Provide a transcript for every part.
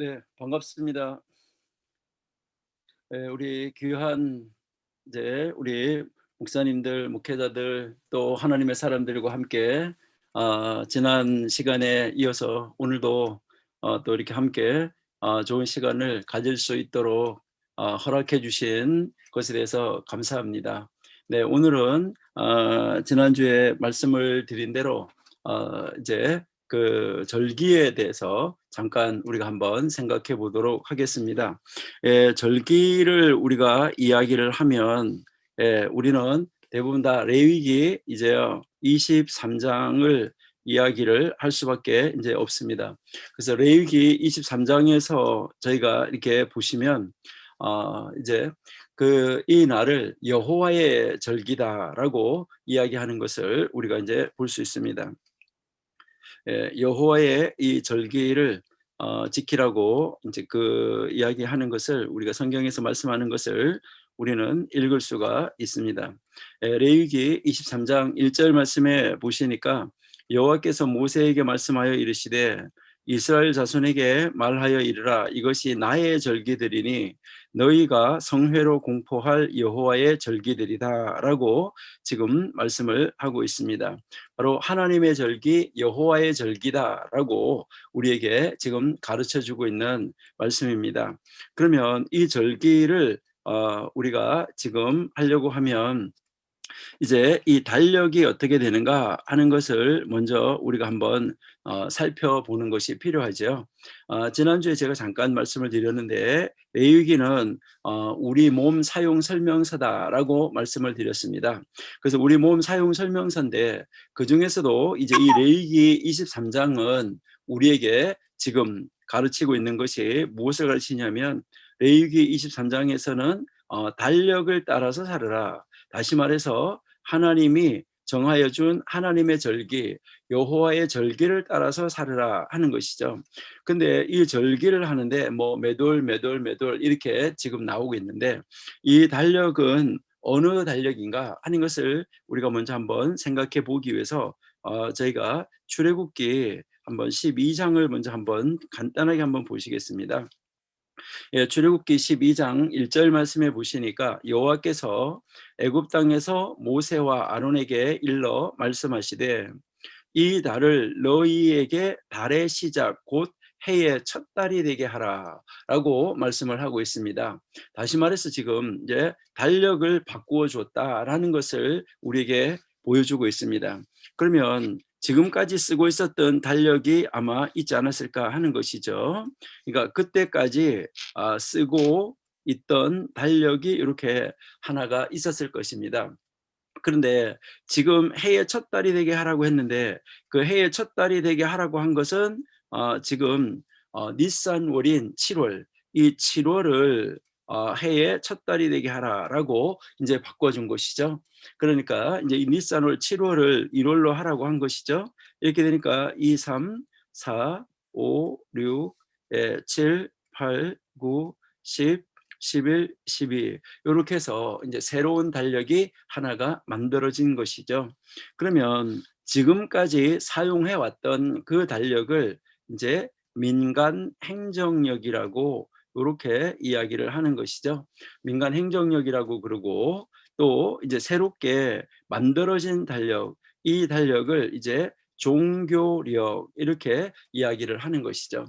네, 반갑습니다. 우리 귀한 이제 우리 목사님들, 목회자들 또 하나님의 사람들과 함께 지난 시간에 이어서 오늘도 또 이렇게 함께 좋은 시간을 가질 수 있도록 허락해 주신 것에 대해서 감사합니다. 네, 오늘은 지난주에 말씀을 드린 대로 이제 그 절기에 대해서 잠깐 우리가 한번 생각해 보도록 하겠습니다. 절기를 우리가 이야기를 하면 우리는 대부분 다 레위기 이제 23장을 이야기를 할 수밖에 이제 없습니다. 그래서 레위기 23장에서 저희가 이렇게 보시면 이제 그 이 날을 여호와의 절기다라고 이야기하는 것을 우리가 이제 볼 수 있습니다. 여호와의 이 절기를 지키라고 이제 그 이야기하는 것을 우리가 성경에서 말씀하는 것을 우리는 읽을 수가 있습니다. 레위기 23장 1절 말씀에 보시니까 여호와께서 모세에게 말씀하여 이르시되 이스라엘 자손에게 말하여 이르라 이것이 나의 절기들이니 너희가 성회로 공포할 여호와의 절기들이다라고 지금 말씀을 하고 있습니다. 바로 하나님의 절기, 여호와의 절기다라고 우리에게 지금 가르쳐 주고 있는 말씀입니다. 그러면 이 절기를 우리가 지금 하려고 하면 이제 이 달력이 어떻게 되는가 하는 것을 먼저 우리가 한번 살펴보는 것이 필요하죠. 지난주에 제가 잠깐 말씀을 드렸는데 레위기는 우리 몸 사용 설명서다라고 말씀을 드렸습니다. 그래서 우리 몸 사용 설명서인데 그 중에서도 이제 이 레위기 23장은 우리에게 지금 가르치고 있는 것이 무엇을 가르치냐면 레위기 23장에서는 달력을 따라서 살아라. 다시 말해서 하나님이 정하여 준 하나님의 절기, 여호와의 절기를 따라서 살으라 하는 것이죠. 근데 이 절기를 하는데 뭐 매돌 이렇게 지금 나오고 있는데 이 달력은 어느 달력인가 하는 것을 우리가 먼저 한번 생각해 보기 위해서 저희가 출애굽기 한번 12장을 먼저 한번 간단하게 한번 보시겠습니다. 출애굽기 12장 1절 말씀해 보시니까 여호와께서 애굽 땅에서 모세와 아론에게 일러 말씀하시되 이 달을 너희에게 달의 시작 곧 해의 첫 달이 되게 하라라고 말씀을 하고 있습니다. 다시 말해서 지금 이제 달력을 바꾸어 줬다라는 것을 우리에게 보여주고 있습니다. 그러면 지금까지 쓰고 있었던 달력이 아마 있지 않았을까 하는 것이죠. 그러니까 그때까지 쓰고 있던 달력이 이렇게 하나가 있었을 것입니다. 그런데 지금 해의 첫 달이 되게 하라고 했는데 그 해의 첫 달이 되게 하라고 한 것은 지금 니산월인 7월 이 7월을 해의 첫 달이 되게 하라라고 이제 바꿔준 것이죠. 그러니까 이제 이 니산월 7월을 1월로 하라고 한 것이죠. 이렇게 되니까 2, 3, 4, 5, 6, 7, 8, 9, 10, 11, 12 이렇게 해서 이제 새로운 달력이 하나가 만들어진 것이죠. 그러면 지금까지 사용해 왔던 그 달력을 이제 민간 행정력이라고 이렇게 이야기를 하는 것이죠. 민간 행정력이라고 그러고 또 이제 새롭게 만들어진 달력, 이 달력을 이제 종교력 이렇게 이야기를 하는 것이죠.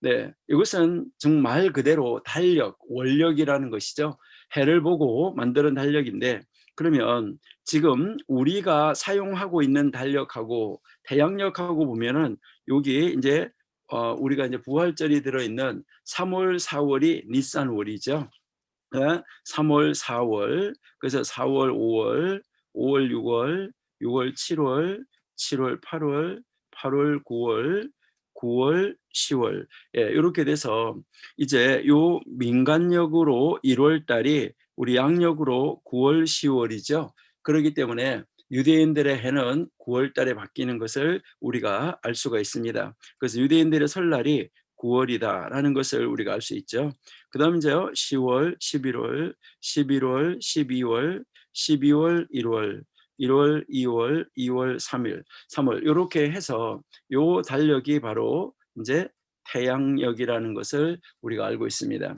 네, 이것은 정말 그대로 달력, 원력이라는 것이죠. 해를 보고 만드는 달력인데 그러면 지금 우리가 사용하고 있는 달력하고 태양력하고 보면은 여기 이제 우리가 이제 부활절이 들어있는 3월, 4월이 니산월이죠. 3월, 4월, 그래서 4월, 5월, 5월, 6월, 6월, 7월, 7월, 8월, 8월, 9월, 9월, 10월 이렇게 돼서 이제 요 민간력으로 1월 달이 우리 양력으로 9월, 10월이죠. 그렇기 때문에 유대인들의 해는 9월 달에 바뀌는 것을 우리가 알 수가 있습니다. 그래서 유대인들의 설날이 9월이다라는 것을 우리가 알 수 있죠. 그 다음 이제요 10월, 11월, 11월, 12월, 12월, 1월, 1월, 2월, 2월, 3일, 3월 이렇게 해서 요 달력이 바로 이제 태양력이라는 것을 우리가 알고 있습니다.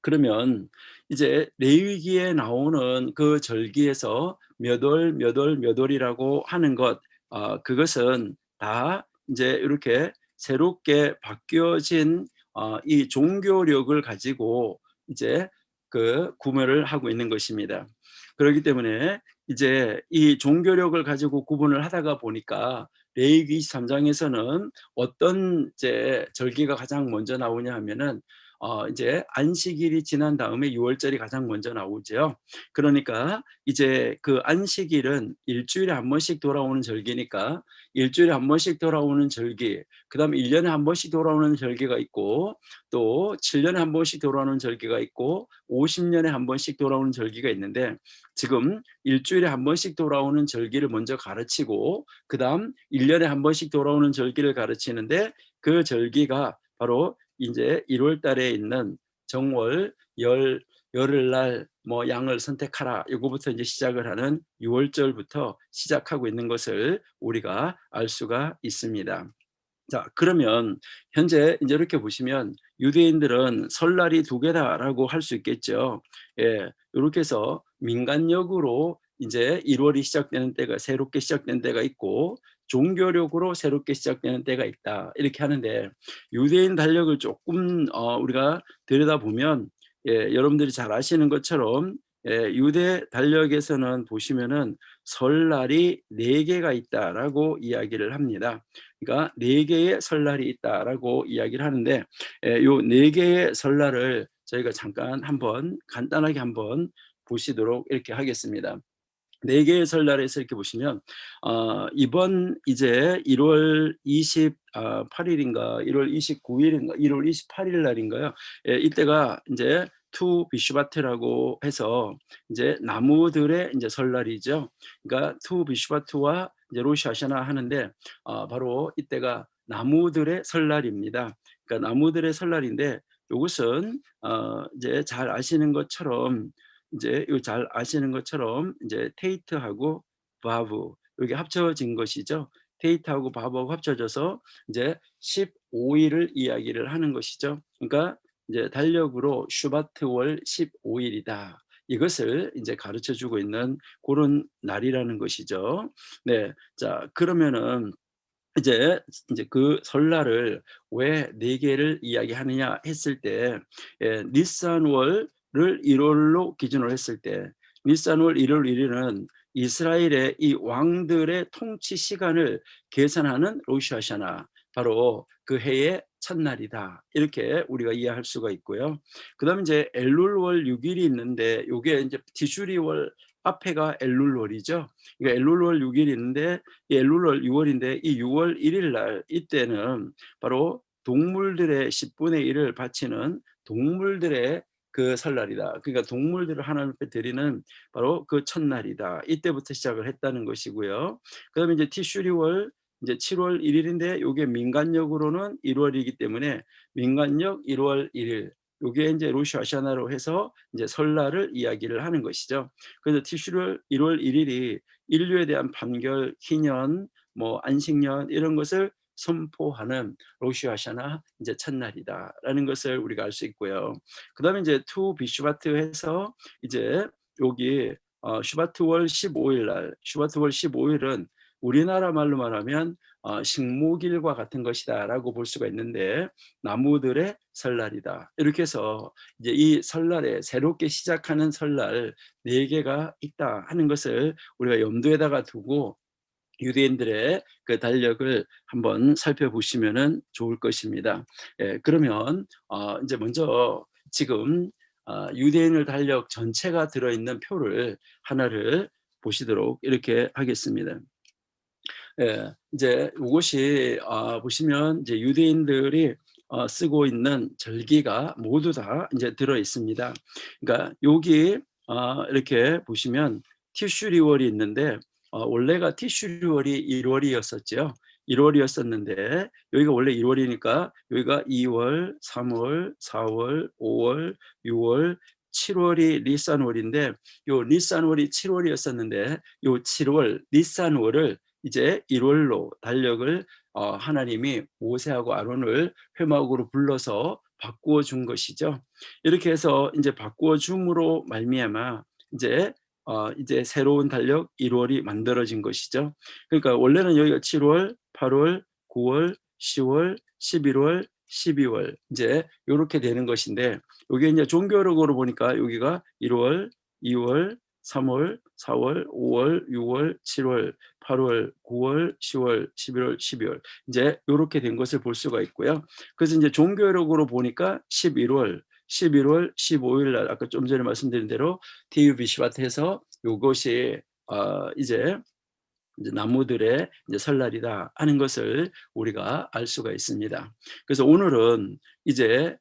그러면 이제 레위기에 나오는 그 절기에서 몇 월이라고 하는 것, 그것은 다 이제 이렇게 새롭게 바뀌어진 이 종교력을 가지고 이제 그 구별을 하고 있는 것입니다. 그렇기 때문에 이제 이 종교력을 가지고 구분을 하다가 보니까 레위기 23장에서는 어떤 이제 절기가 가장 먼저 나오냐 하면은 이제 안식일이 지난 다음에 유월절이 가장 먼저 나오죠. 그러니까 이제 그 안식일은 일주일에 한 번씩 돌아오는 절기니까 일주일에 한 번씩 돌아오는 절기, 그다음에 1년에 한 번씩 돌아오는 절기가 있고 또 7년에 한 번씩 돌아오는 절기가 있고 50년에 한 번씩 돌아오는 절기가 있는데 지금 일주일에 한 번씩 돌아오는 절기를 먼저 가르치고 그다음 1년에 한 번씩 돌아오는 절기를 가르치는데 그 절기가 바로 이제 1월 달에 있는 정월 열흘날 뭐 양을 선택하라, 이거부터 이제 시작을 하는 6월절부터 시작하고 있는 것을 우리가 알 수가 있습니다. 자, 그러면 현재 이제 이렇게 보시면 유대인들은 설날이 두 개다라고 할 수 있겠죠. 예, 이렇게 해서 민간력으로 이제 1월이 시작되는 때가 새롭게 시작된 때가 있고 종교력으로 새롭게 시작되는 때가 있다, 이렇게 하는데 유대인 달력을 조금 우리가 들여다보면 여러분들이 잘 아시는 것처럼 유대 달력에서는 보시면은 설날이 4개가 있다라고 이야기를 합니다. 그러니까 4개의 설날이 있다라고 이야기를 하는데 요 4개의 설날을 저희가 잠깐 한번 간단하게 한번 보시도록 이렇게 하겠습니다. 4개의 설날에서 이렇게 보시면 이번 이제 1월 28일인가 1월 29일인가 1월 28일 날인가요? 이때가 이제 투 비슈바트라고 해서 이제 나무들의 이제 설날이죠. 그러니까 투 비슈바트와 이제 로시 하샤나 하는데 바로 이때가 나무들의 설날입니다. 그러니까 나무들의 설날인데 이것은 이제 잘 아시는 것처럼 이제 잘 아시는 것처럼 이제 테이트하고 바브 이게 합쳐진 것이죠. 테이트하고 바브하고 합쳐져서 이제 15일을 이야기를 하는 것이죠. 그러니까 이제 달력으로 슈바트월 15일이다. 이것을 이제 가르쳐 주고 있는 그런 날이라는 것이죠. 네. 자, 그러면은 이제 그 설날을 왜 4개를 이야기하느냐 했을 때 니산월을 1월로 기준으로 했을 때 니산월 1월 1일은 이스라엘의 이 왕들의 통치 시간을 계산하는 로시 하샤나, 바로 그 해의 첫날이다, 이렇게 우리가 이해할 수가 있고요. 그다음에 이제 엘룰월 6일이 있는데 요게 이제 티슈리월 앞에가 엘룰월이죠. 그러니까 엘룰월 6일이 있는데 이 엘룰월 6월인데 이 6월 1일 날 이때는 바로 동물들의 10분의 1을 바치는 동물들의 그 설날이다. 그러니까 동물들을 하나님 앞에 드리는 바로 그 첫날이다. 이때부터 시작을 했다는 것이고요. 그다음에 이제 티슈리월 이제 7월 1일인데 요게 민간력으로는 1월이기 때문에 민간력 1월 1일, 요게 이제 로시 하샤나로 해서 이제 설날을 이야기를 하는 것이죠. 그래서 티슈를 1월 1일이 인류에 대한 판결, 희년, 뭐 안식년 이런 것을 선포하는 로시 하샤나 이제 첫날이다라는 것을 우리가 알 수 있고요. 그다음에 이제 투 비슈바트 해서 이제 여기 슈바트월 15일 날, 슈바트월 15일은 우리나라 말로 말하면 식목일과 같은 것이다라고 볼 수가 있는데 나무들의 설날이다. 이렇게 해서 이제 이 설날에 새롭게 시작하는 설날 4개가 있다 하는 것을 우리가 염두에다가 두고 유대인들의 그 달력을 한번 살펴보시면은 좋을 것입니다. 그러면 이제 먼저 지금 유대인의 달력 전체가 들어있는 표를 하나를 보시도록 이렇게 하겠습니다. 이제 이것이 보시면 이제 유대인들이 쓰고 있는 절기가 모두 다 이제 들어 있습니다. 그러니까 여기 이렇게 보시면 티슈리월이 있는데 원래가 티슈리월이 1월이었었죠. 1월이었었는데 여기가 원래 1월이니까 여기가 2월, 3월, 4월, 5월, 6월, 7월이 니산월인데 요 니산월이 7월이었었는데 요 7월 니산월을 이제 1월로 달력을 하나님이 모세하고 아론을 회막으로 불러서 바꾸어 준 것이죠. 이렇게 해서 이제 바꾸어 줌으로 말미암아 이제 새로운 달력 1월이 만들어진 것이죠. 그러니까 원래는 여기가 7월, 8월, 9월, 10월, 11월, 12월 이제 요렇게 되는 것인데, 요게 이제 종교력으로 보니까 여기가 1월, 2월, 3월, 4월, 5월, 6월, 7월, 8월, 9월, 10월, 11월, 12월 이제 요렇게 된 것을 볼 수가 있고요. 그래서 이제 종교력으로 보니까 11월, 11월 15일 날 아까 좀 전에 말씀드린 대로 TUBC밭에서 요것이 이제 나무들의 이제 설날이다 하는 것을 우리가 알 수가 있습니다. 그래서 오늘은 이제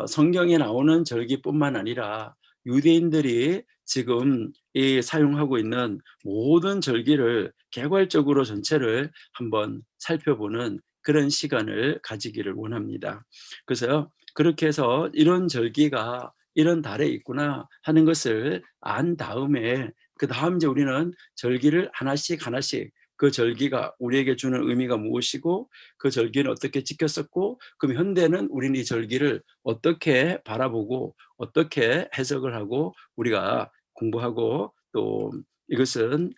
성경에 나오는 절기뿐만 아니라 유대인들이 지금 이 사용하고 있는 모든 절기를 개괄적으로 전체를 한번 살펴보는 그런 시간을 가지기를 원합니다. 그래서 그렇게 해서 이런 절기가 이런 달에 있구나 하는 것을 안 다음에 그 다음 이제 우리는 절기를 하나씩 하나씩 그 절기가 우리에게 주는 의미가 무엇이고 그 절기는 어떻게 지켰었고 그럼 현대는 우리는 이 절기를 어떻게 바라보고 어떻게 해석을 하고 우리가 공부하고 또 이것은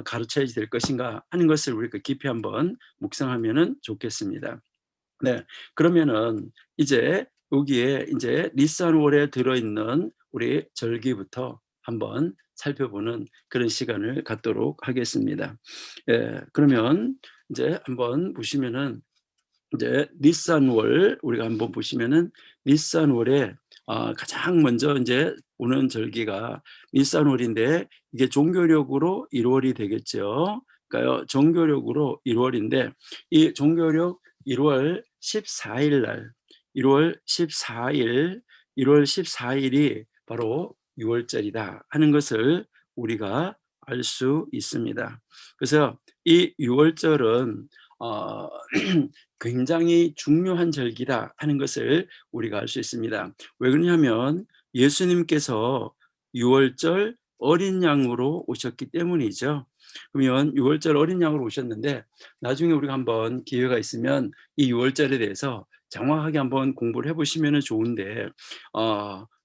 가르쳐야 될 것인가 하는 것을 우리가 깊이 한번 묵상하면은 좋겠습니다. 네. 그러면은 이제 여기에 이제 니산월에 들어있는 우리 절기부터 한번 살펴보는 그런 시간을 갖도록 하겠습니다. 예. 그러면 이제 한번 보시면은 이제 니산월 우리가 한번 보시면은 니산월에 가장 먼저 이제 오는 절기가 니산월인데 이게 종교력으로 1월이 되겠죠. 그러니까요. 종교력으로 1월인데 이 종교력 1월 14일 날 1월 14일 1월 14일이 바로 6월절이다 하는 것을 우리가 알 수 있습니다. 그래서 이 6월절은 굉장히 중요한 절기다 하는 것을 우리가 알 수 있습니다. 왜 그러냐면 예수님께서 6월절 어린 양으로 오셨기 때문이죠. 그러면 6월절 어린 양으로 오셨는데 나중에 우리가 한번 기회가 있으면 이 6월절에 대해서 정확하게 한번 공부를 해보시면 좋은데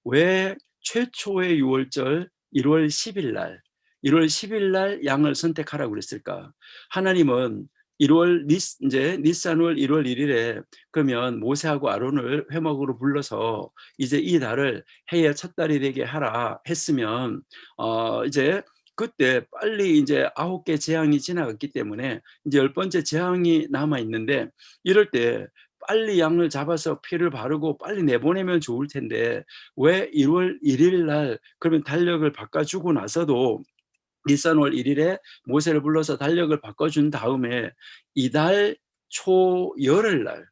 왜 최초의 6월절 1월 10일 날 1월 10일 날 양을 선택하라고 그랬을까? 하나님은 1월 이제 니산월 1월 1일에 그러면 모세하고 아론을 회막으로 불러서 이제 이 달을 해의 첫 달이 되게 하라 했으면 이제 그때 빨리 이제 9개 재앙이 지나갔기 때문에 이제 10번째 재앙이 남아 있는데 이럴 때 빨리 양을 잡아서 피를 바르고 빨리 내보내면 좋을 텐데 왜 1월 1일 날 그러면 달력을 바꿔주고 나서도 니산월 1일에 모세를 불러서 달력을 바꿔준 다음에 이달 초열흘 날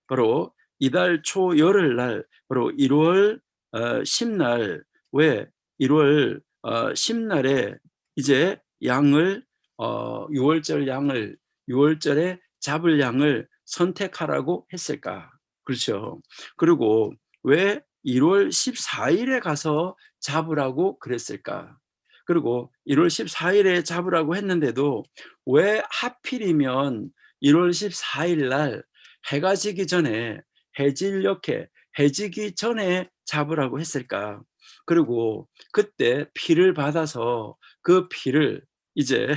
바로 이달 초열흘 날 바로 1월 10날 왜 1월 10날에 이제 양을 6월절 양을 6월절에 잡을 양을 선택하라고 했을까? 그렇죠. 그리고 왜 1월 14일에 가서 잡으라고 그랬을까? 그리고 1월 14일에 잡으라고 했는데도 왜 하필이면 1월 14일 날 해가 지기 전에 해질녘에 해지기 전에 잡으라고 했을까? 그리고 그때 피를 받아서 그 피를 이제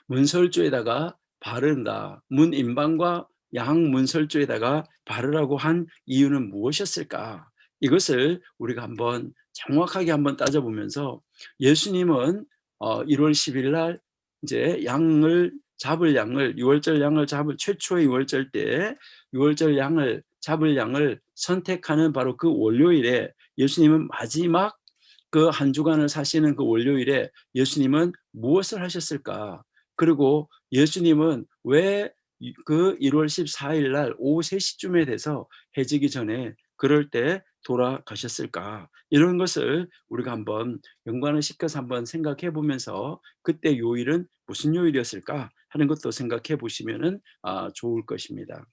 문설주에다가 바른다. 문인방과 양문설주에다가 바르라고 한 이유는 무엇이었을까? 이것을 우리가 한번 정확하게 한번 따져보면서 예수님은 1월 10일 날 이제 양을 잡을 양을 6월절 양을 잡을 최초의 6월절 때 6월절 양을 잡을 양을 선택하는 바로 그 월요일에 예수님은 마지막 그 한 주간을 사시는 그 월요일에 예수님은 무엇을 하셨을까? 그리고 예수님은 왜 그 1월 14일 날 오후 3시쯤에 돼서 해지기 전에 그럴 때 돌아가셨을까? 이런 것을 우리가 한번 연관을 시켜서 한번 생각해 보면서 그때 요일은 무슨 요일이었을까 하는 것도 생각해 보시면은 좋을 것입니다.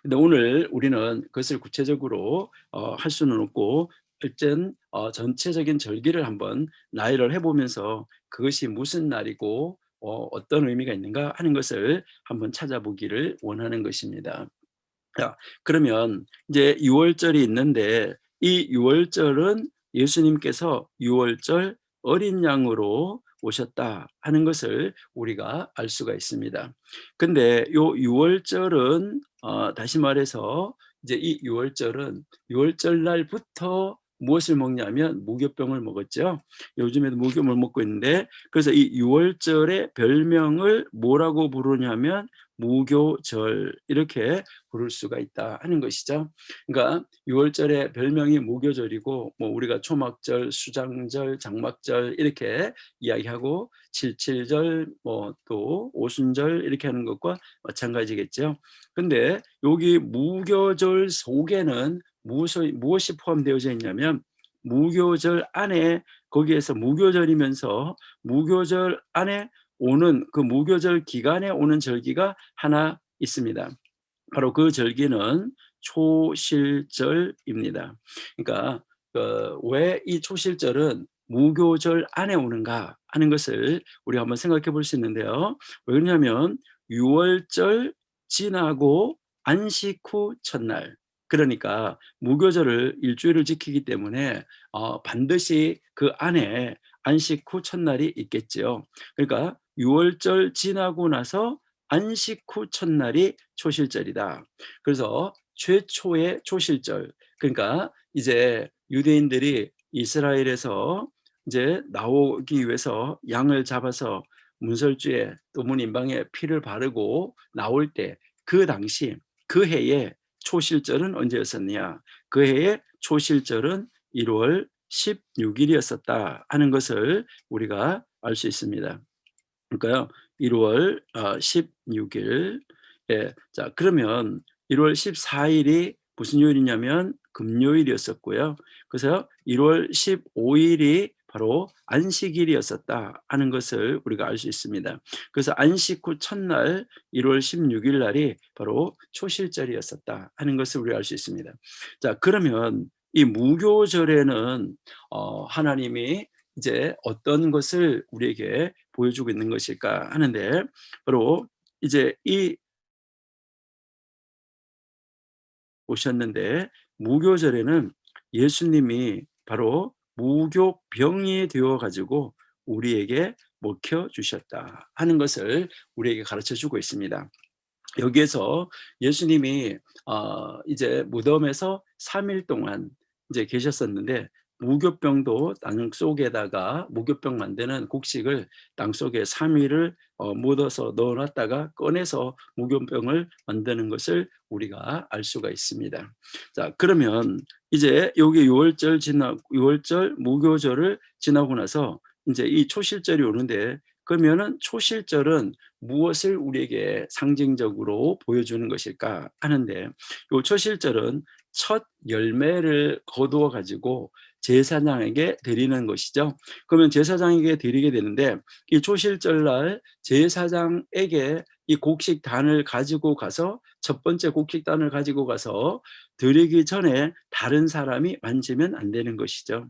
근데 오늘 우리는 그것을 구체적으로 할 수는 없고 일단 전체적인 절기를 한번 나열을 해보면서 그것이 무슨 날이고 어떤 의미가 있는가 하는 것을 한번 찾아보기를 원하는 것입니다. 자, 그러면 이제 유월절이 있는데 이 유월절은 예수님께서 유월절 어린 양으로 오셨다 하는 것을 우리가 알 수가 있습니다. 근데 요 유월절은 다시 말해서 이제 이 유월절은 유월절 날부터 무엇을 먹냐면 무교병을 먹었죠. 요즘에도 무교를 먹고 있는데, 그래서 이 유월절의 별명을 뭐라고 부르냐면 무교절 이렇게 부를 수가 있다 하는 것이죠. 그러니까 유월절의 별명이 무교절이고, 뭐 우리가 초막절, 수장절, 장막절 이렇게 이야기하고, 칠칠절, 뭐 또 오순절 이렇게 하는 것과 마찬가지겠죠. 근데 여기 무교절 속에는 무엇이 포함되어져 있냐면, 무교절 안에, 거기에서 무교절이면서 무교절 안에 오는 그 무교절 기간에 오는 절기가 하나 있습니다. 바로 그 절기는 초실절입니다. 그러니까 왜 이 초실절은 무교절 안에 오는가 하는 것을 우리가 한번 생각해 볼 수 있는데요. 왜냐하면 유월절 지나고 안식 후 첫날, 그러니까 무교절을 일주일을 지키기 때문에 반드시 그 안에 안식 후 첫날이 있겠죠. 그러니까 유월절 지나고 나서 안식 후 첫날이 초실절이다. 그래서 최초의 초실절, 그러니까 이제 유대인들이 이스라엘에서 이제 나오기 위해서 양을 잡아서 문설주에 또 문인방에 피를 바르고 나올 때, 그 당시 그 해에 초실절은 언제였었냐? 그 해의 초실절은 1월 16일이었었다 하는 것을 우리가 알 수 있습니다. 그러니까요, 1월 16일. 예, 자, 그러면 1월 14일이 무슨 요일이냐면 금요일이었었고요. 그래서 1월 15일이 바로 안식일이었었다 하는 것을 우리가 알 수 있습니다. 그래서 안식 후 첫날 1월 16일 날이 바로 초실절이었었다 하는 것을 우리가 알 수 있습니다. 자, 그러면 이 무교절에는 하나님이 이제 어떤 것을 우리에게 보여주고 있는 것일까 하는데, 바로 이제 이 오셨는데, 무교절에는 예수님이 바로 무교병이 되어 가지고 우리에게 먹혀 주셨다 하는 것을 우리에게 가르쳐 주고 있습니다. 여기에서 예수님이 이제 무덤에서 3일 동안 이제 계셨었는데, 무교병도 땅 속에다가 무교병 만드는 곡식을 땅 속에 3일을 묻어서 넣어놨다가 꺼내서 무교병을 만드는 것을 우리가 알 수가 있습니다. 자, 그러면 이제 여기 6월절 무교절을 지나고 나서 이제 이 초실절이 오는데, 그러면은 초실절은 무엇을 우리에게 상징적으로 보여주는 것일까 하는데, 요 초실절은 첫 열매를 거두어 가지고 제사장에게 드리는 것이죠. 그러면 제사장에게 드리게 되는데, 이 초실절날 제사장에게 이 곡식단을 가지고 가서, 첫 번째 곡식단을 가지고 가서 드리기 전에 다른 사람이 만지면 안 되는 것이죠.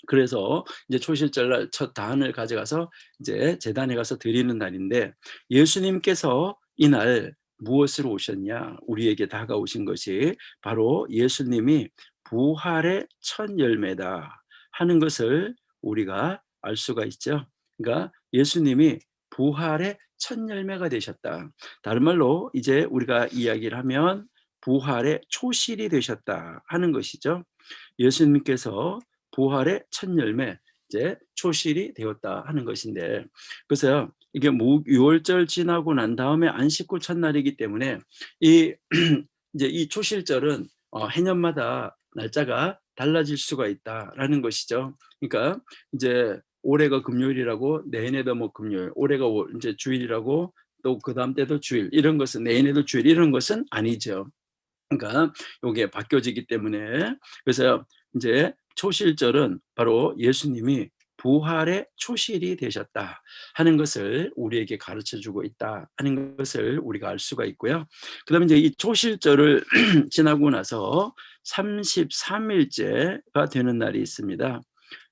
그래서 이제 초실절날 첫 단을 가져가서 이제 제단에 가서 드리는 날인데, 예수님께서 이날 무엇으로 오셨냐? 우리에게 다가오신 것이 바로 예수님이 부활의 첫 열매다 하는 것을 우리가 알 수가 있죠. 그러니까 예수님이 부활의 첫 열매가 되셨다. 다른 말로 이제 우리가 이야기를 하면 부활의 초실이 되셨다 하는 것이죠. 예수님께서 부활의 첫 열매, 이제 초실이 되었다 하는 것인데, 그래서 이게 유월절 지나고 난 다음에 안식 후 첫날이기 때문에 이 이제 이 초실절은 해년마다 날짜가 달라질 수가 있다라는 것이죠. 그러니까 이제 올해가 금요일이라고 내년에도 뭐 금요일, 올해가 이제 주일이라고 또 그 다음 때도 주일, 이런 것은 내년에도 주일, 이런 것은 아니죠. 그러니까 요게 바뀌어지기 때문에, 그래서 이제 초실절은 바로 예수님이 부활의 초실이 되셨다 하는 것을 우리에게 가르쳐 주고 있다 하는 것을 우리가 알 수가 있고요. 그다음에 이제 이 초실절을 지나고 나서 33일째가 되는 날이 있습니다.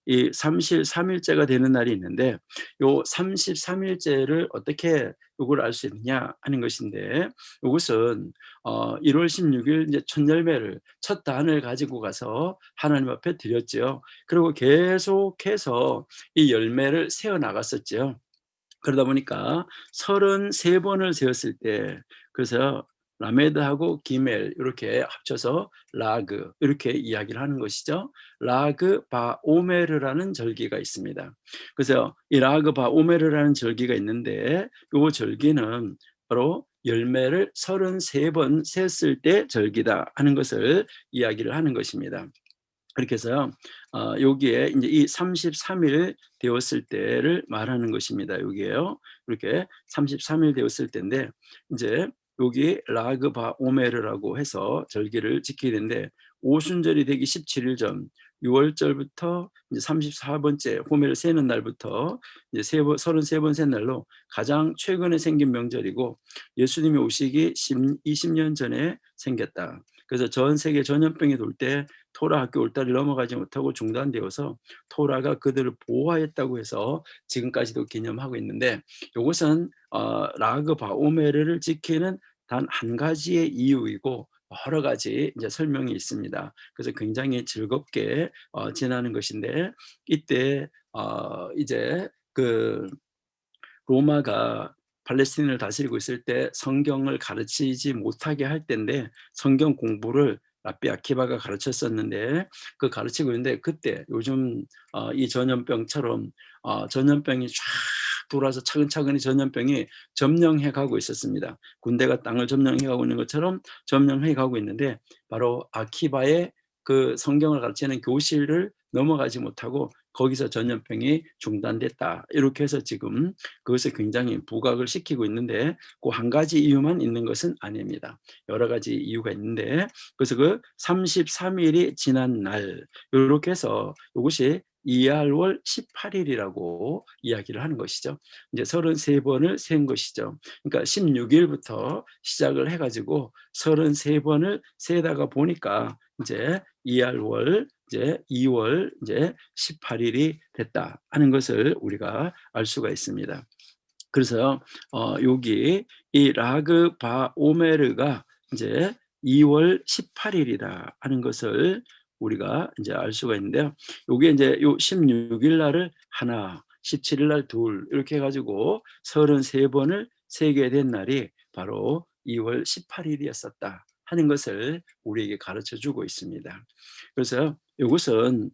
이 33일째가 되는 날이 있는데 요 33일째를 어떻게 요걸 알 수 있느냐 하는 것인데, 요것은 1월 16일 이제 첫 열매를 첫 단을 가지고 가서 하나님 앞에 드렸지요. 그리고 계속해서 이 열매를 세어 나갔었죠. 그러다 보니까 33번을 세었을 때, 그래서 라메드하고 기멜 이렇게 합쳐서 라그 이렇게 이야기를 하는 것이죠. 라그 바 오메르라는 절기가 있습니다. 그래서 이 라그 바 오메르라는 절기가 있는데, 이 절기는 바로 열매를 33번 셌을 때 절기다 하는 것을 이야기를 하는 것입니다. 그렇게 해서요. 여기에 인제 이 33일 되었을 때를 말하는 것입니다. 여기에요. 이렇게 33일 되었을 때인데, 인제 여기 라그 바 오메르라고 해서 절기를 지키게 되는데, 오순절이 되기 17일 전 6월절부터 이제 34번째 호메를 세는 날부터 이제 33번 센 날로 가장 최근에 생긴 명절이고, 예수님이 오시기 20년 전에 생겼다. 그래서 전 세계 전염병이 돌 때 토라 학교 울타리를 넘어가지 못하고 중단되어서 토라가 그들을 보호하였다고 해서 지금까지도 기념하고 있는데, 이것은 라그 바오메르를 지키는 단 한 가지의 이유이고 여러 가지 이제 설명이 있습니다. 그래서 굉장히 즐겁게 지나는 것인데, 이때 이제 그 로마가 팔레스틴을 다스리고 있을 때 성경을 가르치지 못하게 할 때인데, 성경 공부를 랍비 아키바가 가르쳤었는데, 그 가르치고 있는데 그때 요즘 이 전염병처럼 전염병이 쫙 돌아서 차근차근히 전염병이 점령해 가고 있었습니다. 군대가 땅을 점령해 가고 있는 것처럼 점령해 가고 있는데, 바로 아키바의 그 성경을 가르치는 교실을 넘어가지 못하고 거기서 전염병이 중단됐다. 이렇게 해서 지금 그것을 굉장히 부각을 시키고 있는데, 그 한 가지 이유만 있는 것은 아닙니다. 여러 가지 이유가 있는데, 그래서 그 33일이 지난 날 요렇게 해서 이것이 이알월 18일이라고 이야기를 하는 것이죠. 이제 33번을 센 것이죠. 그러니까 16일부터 시작을 해 가지고 33번을 세다가 보니까 이제 이알월 이제 2월 이제 18일이 됐다 하는 것을 우리가 알 수가 있습니다. 그래서 여기 이 라그 바 오메르가 이제 2월 18일이다 하는 것을 우리가 이제 알 수가 있는데요. 요게 이제 요 16일 날을 하나, 17일 날 둘 이렇게 해 가지고 33번을 세게 된 날이 바로 2월 18일이었었다 하는 것을 우리에게 가르쳐 주고 있습니다. 그래서 이것은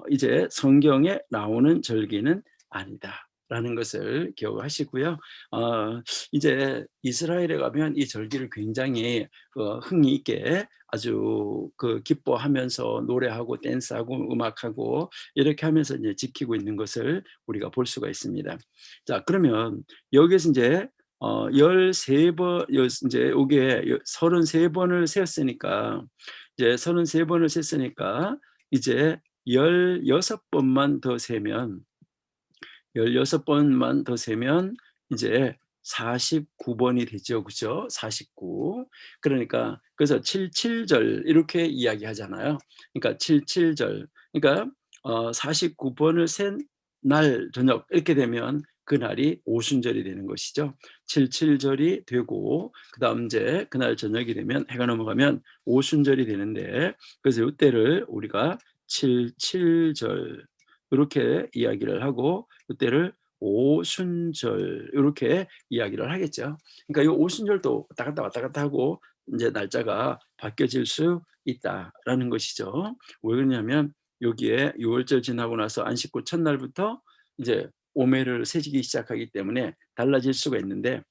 이제 성경에 나오는 절기는 아니다 라는 것을 기억하시고요. 이제 이스라엘에 가면 이 절기를 굉장히 흥이 있게 아주 그 기뻐하면서 노래하고 댄스하고 음악하고 이렇게 하면서 이제 지키고 있는 것을 우리가 볼 수가 있습니다. 자, 그러면 여기에서 이제 13번 이제 요게 33번을 세었으니까, 이제 33번을 셌으니까 이제 16번만 더 세면 16번만 더 세면 이제 49번이 되죠. 그죠? 49. 그러니까 그래서 77절 이렇게 이야기하잖아요. 그러니까 77절. 그러니까 49번을 센 날 저녁 이렇게 되면 그날이 오순절이 되는 것이죠. 77절이 되고 그다음 이제 그날 저녁이 되면 해가 넘어가면 오순절이 되는데, 그래서 이때를 우리가 77절 이렇게 이야기를 하고 그때를 오순절 이렇게 이야기를 하겠죠. 그러니까 이 오순절도 왔다 갔다 하고 이제 날짜가 바뀌어질 수 있다라는 것이죠. 왜 그러냐면 여기에 6월절 지나고 나서 안식구 첫날부터 이제 오매를 세지기 시작하기 때문에 달라질 수가 있는데,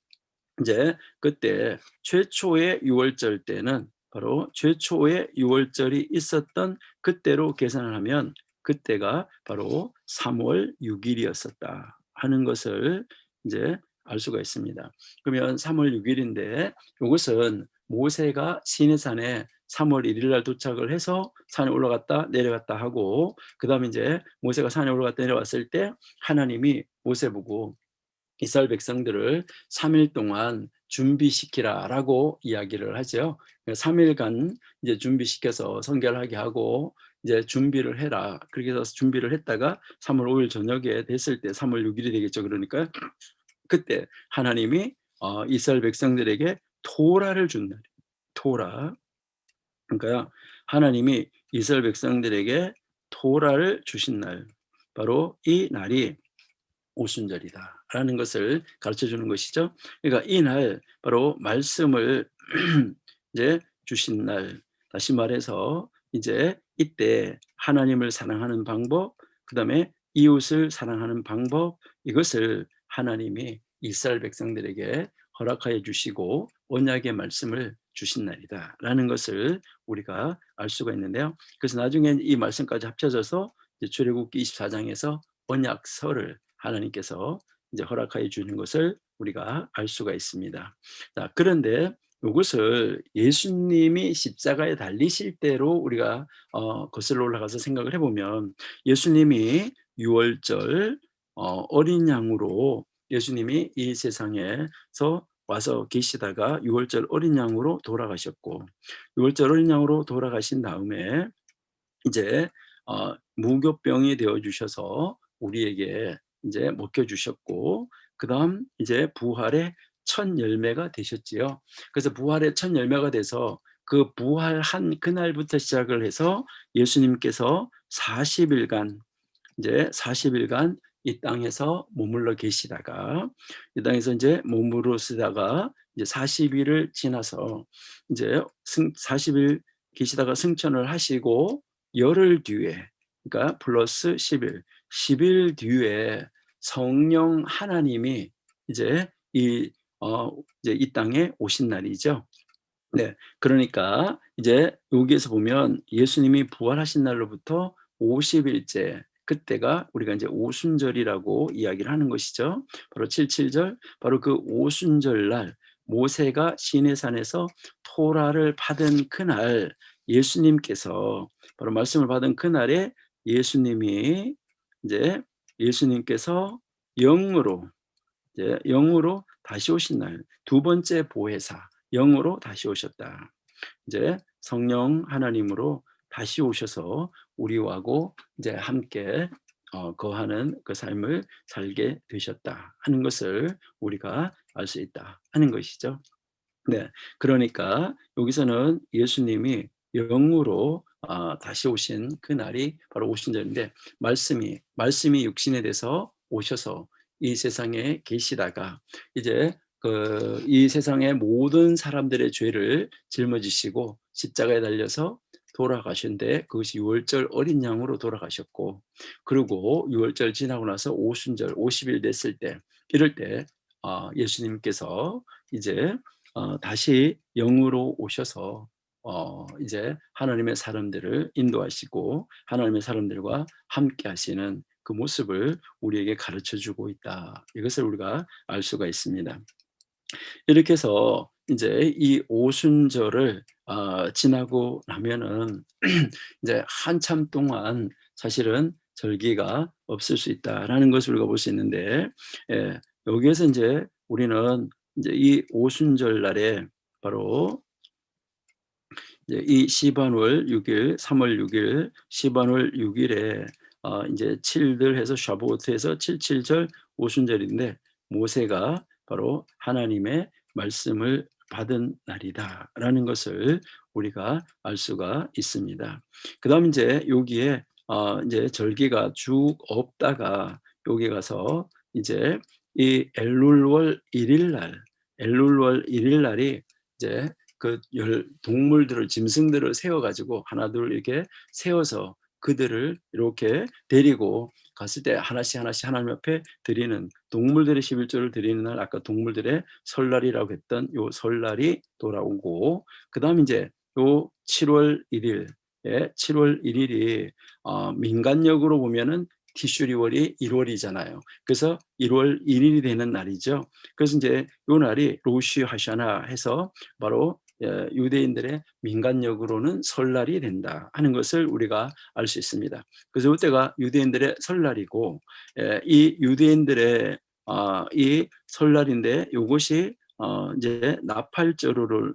이제 그때 최초의 6월절 때는 바로 최초의 6월절이 있었던 그때로 계산을 하면 그때가 바로 3월 6일이었었다 하는 것을 이제 알 수가 있습니다. 그러면 3월 6일인데 이것은 모세가 시내산에 3월 1일 날 도착을 해서 산에 올라갔다 내려갔다 하고, 그다음에 이제 모세가 산에 올라갔다 내려왔을 때 하나님이 모세 보고 이스라엘 백성들을 3일 동안 준비시키라라고 이야기를 하죠. 3일간 이제 준비시켜서 성결하게 하고 이제 준비를 해라. 그렇게 해서 준비를 했다가 3월 5일 저녁에 됐을 때 3월 6일이 되겠죠. 그러니까 그때 하나님이 이스라엘 백성들에게 토라를 준 날이에요. 토라. 그러니까 하나님이 이스라엘 백성들에게 토라를 주신 날, 바로 이 날이 오순절이다라는 것을 가르쳐 주는 것이죠. 그러니까 이 날 바로 말씀을 이제 주신 날, 다시 말해서 이제 이때 하나님을 사랑하는 방법, 그다음에 이웃을 사랑하는 방법, 이것을 하나님이 이스라엘 백성들에게 허락하여 주시고 언약의 말씀을 주신 날이다라는 것을 우리가 알 수가 있는데요. 그래서 나중에 이 말씀까지 합쳐져서 이제 출애굽기 24장에서 언약서를 하나님께서 이제 허락하여 주는 것을 우리가 알 수가 있습니다. 자, 그런데 이것을 예수님이 십자가에 달리실 때로 우리가 거슬러 올라가서 생각을 해보면, 예수님이 유월절 어린 양으로 예수님이 이 세상에서 와서 계시다가 유월절 어린 양으로 돌아가셨고, 유월절 어린 양으로 돌아가신 다음에 이제 무교병이 되어 주셔서 우리에게 이제 먹여 주셨고, 그다음 이제 부활의 첫 열매가 되셨지요. 그래서 부활의 첫 열매가 돼서 그 부활한 그날부터 시작을 해서 예수님께서 40일간 이제 40일간 이 땅에서 머물러 계시다가, 이 땅에서 이제 머무르 쓰다가 이제 40일을 지나서 이제 40일 계시다가 승천을 하시고 열흘 뒤에, 그러니까 플러스 10일, 10일 뒤에 성령 하나님이 이제 이제 이 땅에 오신 날이죠. 네. 그러니까 이제 여기에서 보면 예수님이 부활하신 날로부터 50일째, 그때가 우리가 이제 오순절이라고 이야기를 하는 것이죠. 바로 77절, 바로 그 오순절 날 모세가 시내산에서 토라를 받은 그날, 예수님께서 바로 말씀을 받은 그날에 예수님이 이제 예수님께서 영으로 이제 영으로 다시 오신 날, 두 번째 보혜사, 영으로 다시 오셨다. 이제 성령 하나님으로 다시 오셔서 우리하고 이제 함께 거하는 그 삶을 살게 되셨다 하는 것을 우리가 알 수 있다 하는 것이죠. 네, 그러니까 여기서는 예수님이 영으로 다시 오신 그 날이 바로 오순절인데, 말씀이 육신에 대해서 오셔서 이 세상에 계시다가 이제 이 세상의 모든 사람들의 죄를 짊어지시고 십자가에 달려서 돌아가신데, 그것이 유월절 어린 양으로 돌아가셨고, 그리고 유월절 지나고 나서 오순절 50일 됐을 때, 이럴 때 예수님께서 이제 다시 영으로 오셔서 이제 하나님의 사람들을 인도하시고 하나님의 사람들과 함께 하시는 그 모습을 우리에게 가르쳐 주고 있다. 이것을 우리가 알 수가 있습니다. 이렇게 해서 이제 이 오순절을 지나고 나면은 이제 한참 동안 사실은 절기가 없을 수 있다라는 것을 우리가 볼 수 있는데, 예, 여기에서 이제 우리는 이제 이 오순절 날에 바로 이제 이 시반월 6일, 3월 6일, 시반월 6일에 이제 7들 해서 샤보트에서 77절 오순절인데, 모세가 바로 하나님의 말씀을 받은 날이다라는 것을 우리가 알 수가 있습니다. 그다음 이제 여기에 이제 절기가 쭉 없다가 여기 가서 이제 이 엘룰월 1일 날, 엘룰월 1일 날이 이제 그 동물들을, 짐승들을 세워가지고 하나 둘 이렇게 세워서 그들을 이렇게 데리고 갔을 때 하나씩 하나씩 하나님 앞에 드리는, 동물들의 11조를 드리는 날, 아까 동물들의 설날이라고 했던 요 설날이 돌아오고, 그 다음 이제 요 7월 1일, 7월 1일이 민간력으로 보면은 티슈리월이 1월이잖아요. 그래서 1월 1일이 되는 날이죠. 그래서 이제 요 날이 로시 하샤나 해서 바로 유대인들의 민간력으로는 설날이 된다 하는 것을 우리가 알 수 있습니다. 그래서 이때가 유대인들의 설날이고, 이 유대인들의 이 설날인데, 이것이 이제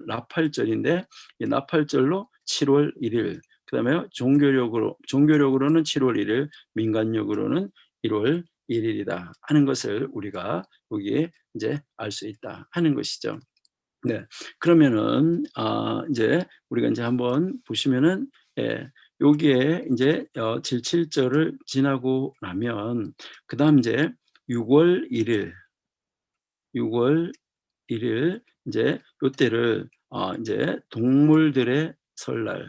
나팔절인데 이 나팔절로 7월 1일, 그다음에 종교력으로는 7월 1일, 민간력으로는 1월 1일이다 하는 것을 우리가 여기에 이제 알 수 있다 하는 것이죠. 네. 그러면은 이제 우리가 이제 한번 보시면은, 예, 여기에 이제 77절을 지나고 나면 그다음 이제 6월 1일, 6월 1일 이제 요때를 이제 동물들의 설날,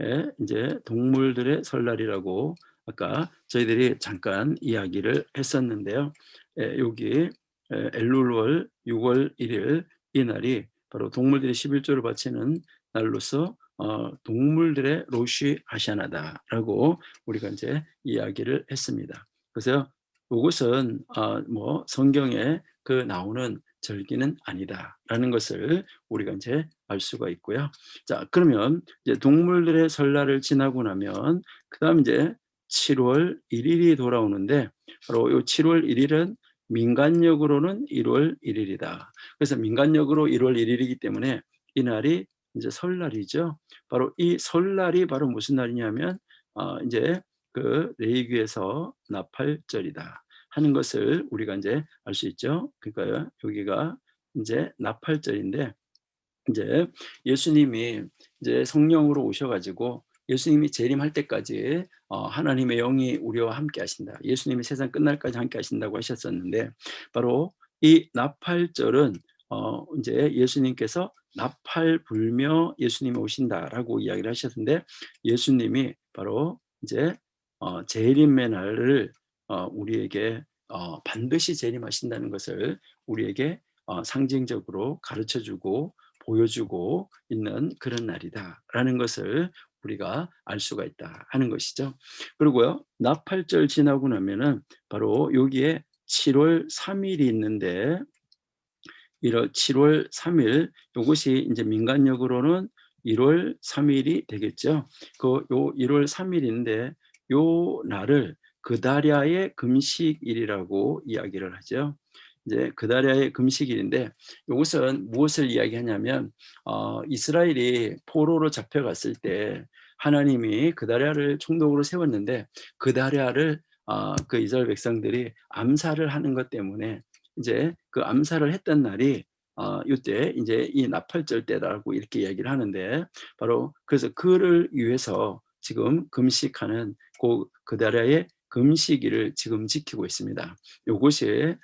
예, 이제 동물들의 설날이라고 아까 저희들이 잠깐 이야기를 했었는데요. 예, 여기 엘룰월 6월 1일 이 날이 바로 동물들이 11조를 바치는 날로서 동물들의 로시 하샤나다라고 우리가 이제 이야기를 했습니다. 그래서 이것은 뭐 성경에 그 나오는 절기는 아니다라는 것을 우리가 이제 알 수가 있고요. 자, 그러면 이제 동물들의 설날을 지나고 나면 그다음 이제 7월 1일이 돌아오는데 바로 요 7월 1일은 민간력으로는 1월 1일이다. 그래서 민간력으로 1월 1일이기 때문에 이 날이 이제 설날이죠. 바로 이 설날이 바로 무슨 날이냐면 이제 그 레위기에서 나팔절이다 하는 것을 우리가 이제 알 수 있죠. 그러니까 여기가 이제 나팔절인데 이제 예수님이 이제 성령으로 오셔가지고 예수님이 재림할 때까지 하나님의 영이 우리와 함께 하신다. 예수님이 세상 끝날까지 함께 하신다고 하셨었는데 바로 이 나팔절은 이제 예수님께서 나팔 불며 예수님이 오신다라고 이야기를 하셨는데 예수님이 바로 이제 재림의 날을 우리에게 반드시 재림하신다는 것을 우리에게 상징적으로 가르쳐주고 보여주고 있는 그런 날이다라는 것을 우리가 알 수가 있다 하는 것이죠. 그리고요, 나팔절 지나고 나면은 바로 여기에 7월 3일이 있는데 7월 3일 이것이 이제 민간력으로는 1월 3일이 되겠죠. 그 요 1월 3일인데 요 날을 그다랴의 금식일이라고 이야기를 하죠. 이제 그다랴의 금식일인데 이것은 무엇을 이야기하냐면 이스라엘이 포로로 잡혀갔을 때 하나님이 그다랴를 총독으로 세웠는데 그다랴를 그 이스라엘 백성들이 암살을 하는 것 때문에 이제 그 암살을 했던 날이 이때 이제 이 나팔절 때라고 이렇게 얘기를 하는데 바로 그래서 그를 위해서 지금 금식하는 그다라의 금식일을 지금 지키고 있습니다. 요것이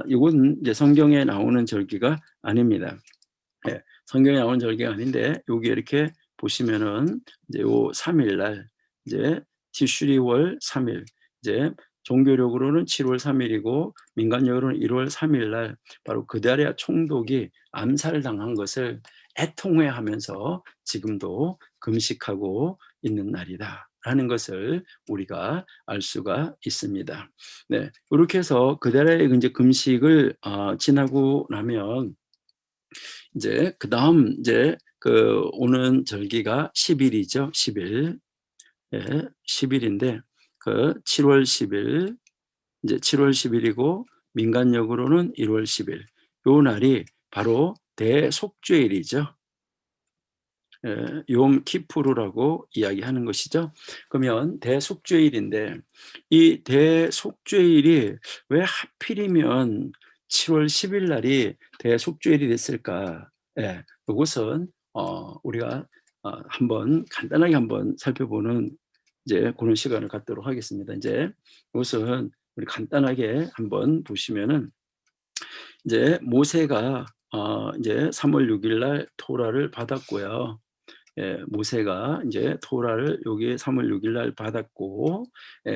이건 이제 성경에 나오는 절기가 아닙니다. 예, 성경에 나오는 절기가 아닌데 여기 이렇게 보시면은 이제 요 3일 날 이제 티슈리월 3일 이제 종교력으로는 7월 3일이고 민간력으로는 1월 3일 날 바로 그다랴 총독이 암살당한 것을 애통해하면서 지금도 금식하고 있는 날이다라는 것을 우리가 알 수가 있습니다. 네, 이렇게 해서 그다랴의 이제 금식을 지나고 나면 이제 그다음 이제 그 오는 절기가 10일이죠. 10일. 예, 10일인데 그 7월 10일 이제 7월 10일이고 민간력으로는 1월 10일. 요 날이 바로 대속죄일이죠. 예, 욤 키푸르라고 이야기하는 것이죠. 그러면 대속죄일인데 이 대속죄일이 왜 하필이면 7월 10일 날이 대속죄일이 됐을까? 예, 이것은 우리가 한번 간단하게 한번 살펴보는 이제 그런 시간을 갖도록 하겠습니다. 이제 이것은 우리 간단하게 한번 보시면은 이제 모세가 이제 3월 6일 날 토라를 받았고요. 예, 모세가 이제 토라를 여기 3월 6일 날 받았고,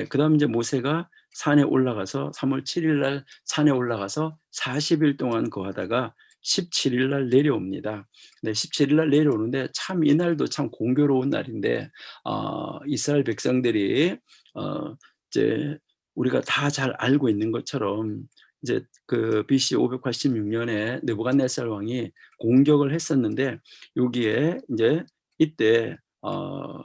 그다음 이제 모세가 산에 올라가서 3월 7일 날 산에 올라가서 40일 동안 거하다가 17일 날 내려옵니다. 네, 17일 날 내려오는데 참 이날도 참 공교로운 날인데 이스라엘 백성들이 이제 우리가 다 잘 알고 있는 것처럼 이제 그 BC 586년에 느부갓네살 왕이 공격을 했었는데 여기에 이제 이때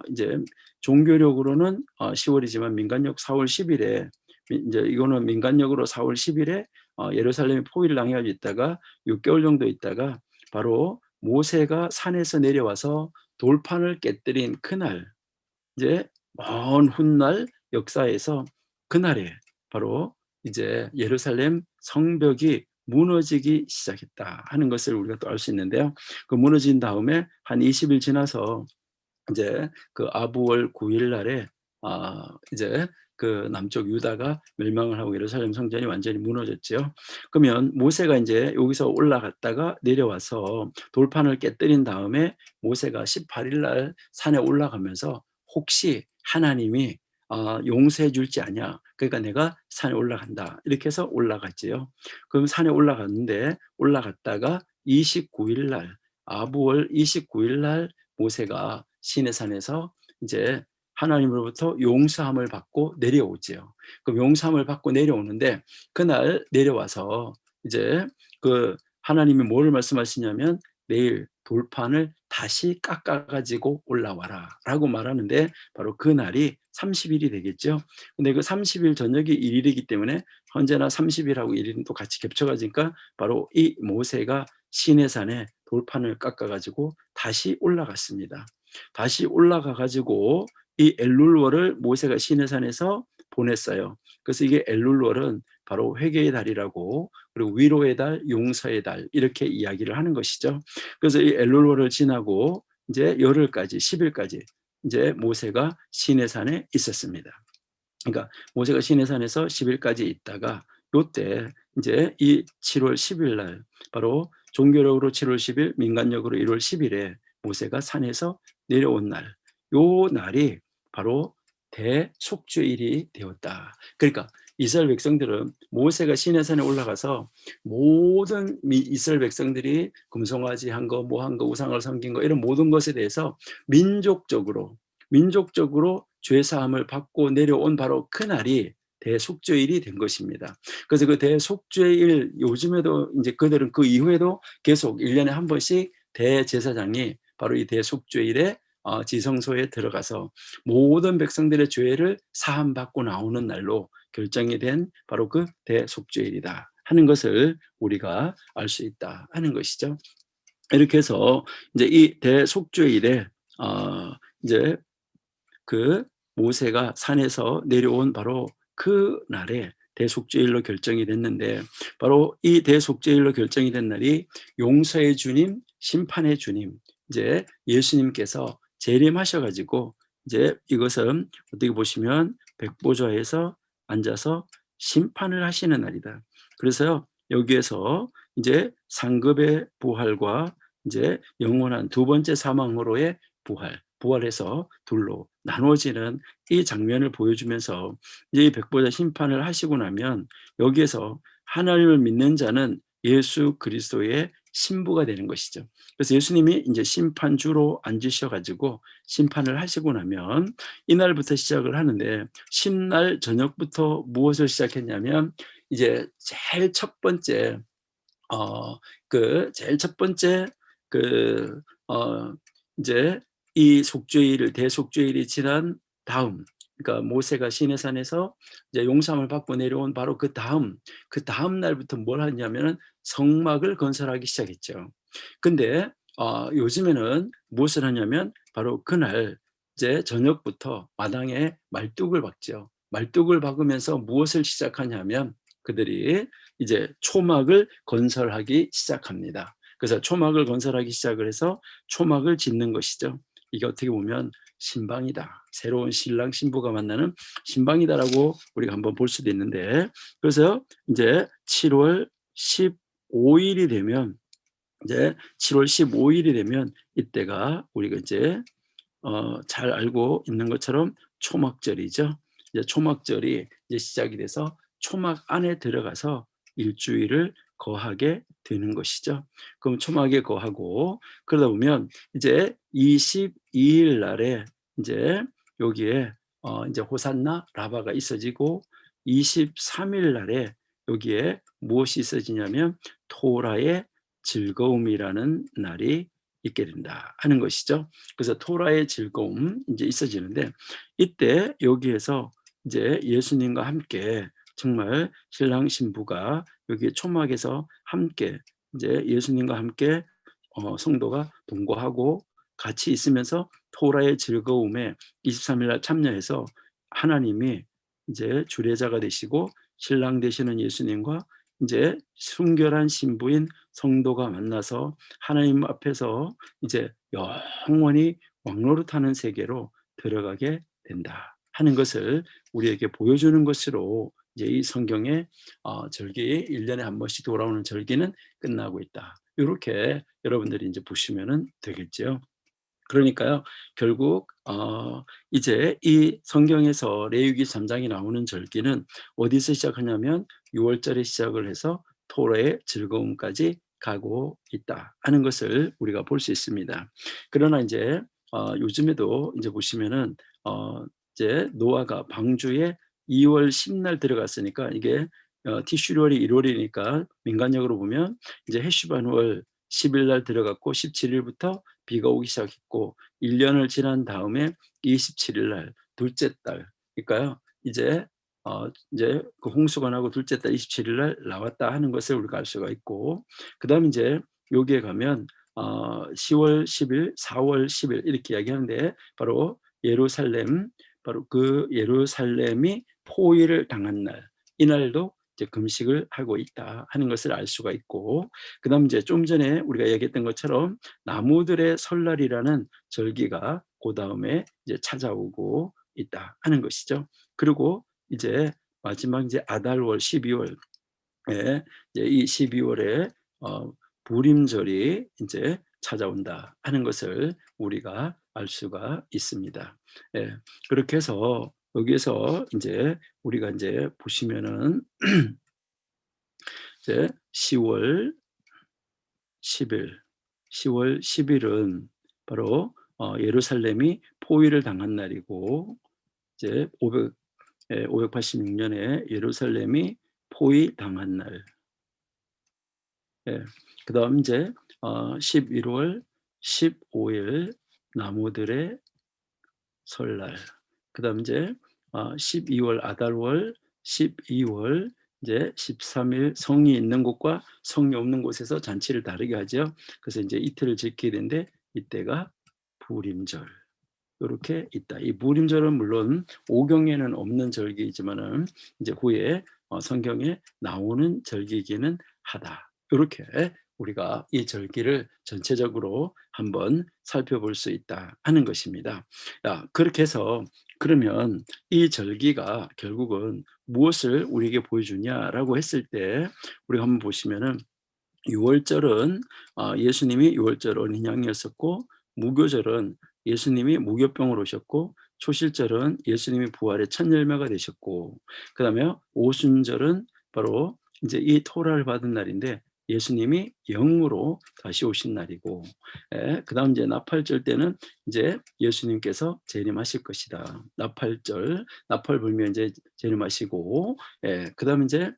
이제 종교력으로는 10월이지만 민간력 4월 10일에 이제 이거는 민간력으로 4월 10일에 예루살렘에 포위를 당해가지고 있다가 6개월 정도 있다가 바로 모세가 산에서 내려와서 돌판을 깨뜨린 그날, 이제 먼 훗날 역사에서 그날에 바로 이제 예루살렘 성벽이 무너지기 시작했다 하는 것을 우리가 또 알 수 있는데요. 그 무너진 다음에 한 20일 지나서 이제 그 아부월 9일 날에 이제 그 남쪽 유다가 멸망을 하고 예루살렘 성전이 완전히 무너졌죠. 그러면 모세가 이제 여기서 올라갔다가 내려와서 돌판을 깨뜨린 다음에 모세가 18일 날 산에 올라가면서 혹시 하나님이 용서해 줄지 아냐. 그러니까 내가 산에 올라간다. 이렇게 해서 올라갔지요. 그럼 산에 올라갔는데 올라갔다가 29일 날 아부월 29일 날 모세가 시내산에서 이제 하나님으로부터 용서함을 받고 내려오지요. 그럼 용서함을 받고 내려오는데 그날 내려와서 이제 그 하나님이 뭐를 말씀하시냐면 내일 돌판을 다시 깎아가지고 올라와라 라고 말하는데 바로 그 날이 30일이 되겠죠. 근데 그 30일 저녁이 1일이기 때문에 언제나 30일하고 1일은 또 같이 겹쳐가니까 바로 이 모세가 시내산에 돌판을 깎아가지고 다시 올라갔습니다. 다시 올라가가지고 이 엘룰월을 모세가 시내산에서 보냈어요. 그래서 이게 엘룰월은 바로 회개의 달이라고, 그리고 위로의 달, 용서의 달 이렇게 이야기를 하는 것이죠. 그래서 이 엘룰월을 지나고 이제 열흘까지 10일까지 이제 모세가 시내산에 있었습니다. 그러니까 모세가 시내산에서 10일까지 있다가 요때 이제 이 7월 10일 날 바로 종교력으로 7월 10일, 민간력으로 1월 10일에 모세가 산에서 내려온 날, 요 날이 바로 대속죄일이 되었다. 그러니까 이스라엘 백성들은 모세가 시내산에 올라가서 모든 이스라엘 백성들이 금송아지 한 거, 뭐 한 거, 우상을 섬긴 거 이런 모든 것에 대해서 민족적으로 죄 사함을 받고 내려온 바로 그날이 대속죄일이 된 것입니다. 그래서 그 대속죄일, 요즘에도 이제 그들은 그 이후에도 계속 1년에 한 번씩 대제사장이 바로 이 대속죄일에 지성소에 들어가서 모든 백성들의 죄를 사함받고 나오는 날로 결정이 된 바로 그 대속죄일이다 하는 것을 우리가 알 수 있다 하는 것이죠. 이렇게 해서 이제 이 대속죄일에 이제 그 모세가 산에서 내려온 바로 그 날에 대속죄일로 결정이 됐는데, 바로 이 대속죄일로 결정이 된 날이 용서의 주님, 심판의 주님, 이제 예수님께서 재림하셔가지고 이제 이것은 어떻게 보시면 백보좌에서 앉아서 심판을 하시는 날이다. 그래서 여기에서 이제 상급의 부활과 이제 영원한 두 번째 사망으로의 부활해서 둘로 나누어지는 이 장면을 보여주면서 이제 이 백보자 심판을 하시고 나면 여기에서 하나님을 믿는 자는 예수 그리스도의 신부가 되는 것이죠. 그래서 예수님이 이제 심판주로 앉으셔가지고 심판을 하시고 나면 이날부터 시작을 하는데, 신날 저녁부터 무엇을 시작했냐면 이제 제일 첫 번째 제일 첫 번째 그 이제 이 대속죄일이 지난 다음, 그러니까 모세가 시내산에서 이제 용sam을 받고 내려온 바로 그 다음 날부터 뭘 하냐면은 성막을 건설하기 시작했죠. 근데 요즘에는 무엇을 하냐면 바로 그날 이제 저녁부터 마당에 말뚝을 박죠. 말뚝을 박으면서 무엇을 시작하냐면 그들이 이제 초막을 건설하기 시작합니다. 그래서 초막을 건설하기 시작을 해서 초막을 짓는 것이죠. 이게 어떻게 보면 신방이다. 새로운 신랑 신부가 만나는 신방이다라고 우리가 한번 볼 수도 있는데, 그래서 이제 7월 15일이 되면 이때가 우리가 이제 잘 알고 있는 것처럼 초막절이죠. 이제 초막절이 이제 시작이 돼서 초막 안에 들어가서 일주일을 거하게 되는 것이죠. 그럼 초막에 거하고 그러다 보면 이제 22일 날에 이제 여기에 이제 호산나 라바가 있어지고 23일 날에 여기에 무엇이 있어지냐면 토라의 즐거움이라는 날이 있게 된다 하는 것이죠. 그래서 토라의 즐거움 이제 있어지는데, 이때 여기에서 이제 예수님과 함께 정말 신랑 신부가 여기 초막에서 함께 이제 예수님과 함께 성도가 동거하고 같이 있으면서 토라의 즐거움에 23일 날 참여해서 하나님이 이제 주례자가 되시고 신랑 되시는 예수님과 이제 순결한 신부인 성도가 만나서 하나님 앞에서 이제 영원히 왕노릇하는 세계로 들어가게 된다 하는 것을 우리에게 보여주는 것으로 이제 이 성경의 절기 1년에 한 번씩 돌아오는 절기는 끝나고 있다. 이렇게 여러분들이 이제 보시면 되겠죠. 그러니까요, 결국 이제 이 성경에서 레위기 3장이 나오는 절기는 어디서 시작하냐면 6월절에 시작을 해서 토라의 즐거움까지 가고 있다 하는 것을 우리가 볼 수 있습니다. 그러나 이제 요즘에도 이제 보시면은 이제 노아가 방주에 2월 10날 들어갔으니까 이게 티슈월이 1월이니까 민간적으로 보면 이제 해슈반월 10일 날 들어갔고 17일부터 비가 오기 시작했고 1년을 지난 다음에 27일 날 둘째 달이니까요. 이제 그 홍수가 나고 둘째 달 27일 날 나왔다 하는 것을 우리가 알 수가 있고, 그다음 이제 여기에 가면 10월 10일, 4월 10일 이렇게 이야기하는데 바로 예루살렘, 바로 그 예루살렘이 포위를 당한 날, 이날도 이제 금식을 하고 있다 하는 것을 알 수가 있고, 그다음 이제 좀 전에 우리가 얘기했던 것처럼 나무들의 설날이라는 절기가 그 다음에 이제 찾아오고 있다 하는 것이죠. 그리고 이제 마지막 이제 아달월 12월에 이제 이 12월에 부림절이 이제 찾아온다 하는 것을 우리가 알 수가 있습니다. 예, 그렇게 해서 여기에서 이제 우리가 이제 보시면은 이제 10월 10일, 10월 10일은 바로 예루살렘이 포위를 당한 날이고, 이제 586년에 예루살렘이 포위 당한 날. 예. 그다음 이제 11월 15일 나무들의 설날. 그다음 이제 12월 아달월 12월 이제 13일 성이 있는 곳과 성이 없는 곳에서 잔치를 다르게 하죠. 그래서 이제 이틀을 지키게 되는데 이때가 부림절. 요렇게 있다. 이 부림절은 물론 오경에는 없는 절기이지만은 이제 후에 성경에 나오는 절기이기는 하다. 요렇게 우리가 이 절기를 전체적으로 한번 살펴볼 수 있다 하는 것입니다. 그렇게 해서 그러면 이 절기가 결국은 무엇을 우리에게 보여주냐라고 했을 때 우리가 한번 보시면은 6월절은 예수님이 6월절 어린 양이었었고, 무교절은 예수님이 무교병으로 오셨고, 초실절은 예수님이 부활의 첫 열매가 되셨고, 그다음에 오순절은 바로 이제 이 토라를 받은 날인데 예수님이 영으로 다시 오신 날이고, 그다음 이제 나팔절 때는 이제 예수님께서 재림하실 것이다. 나팔절, 나팔 불면 이제 재림하시고, 그다음 이제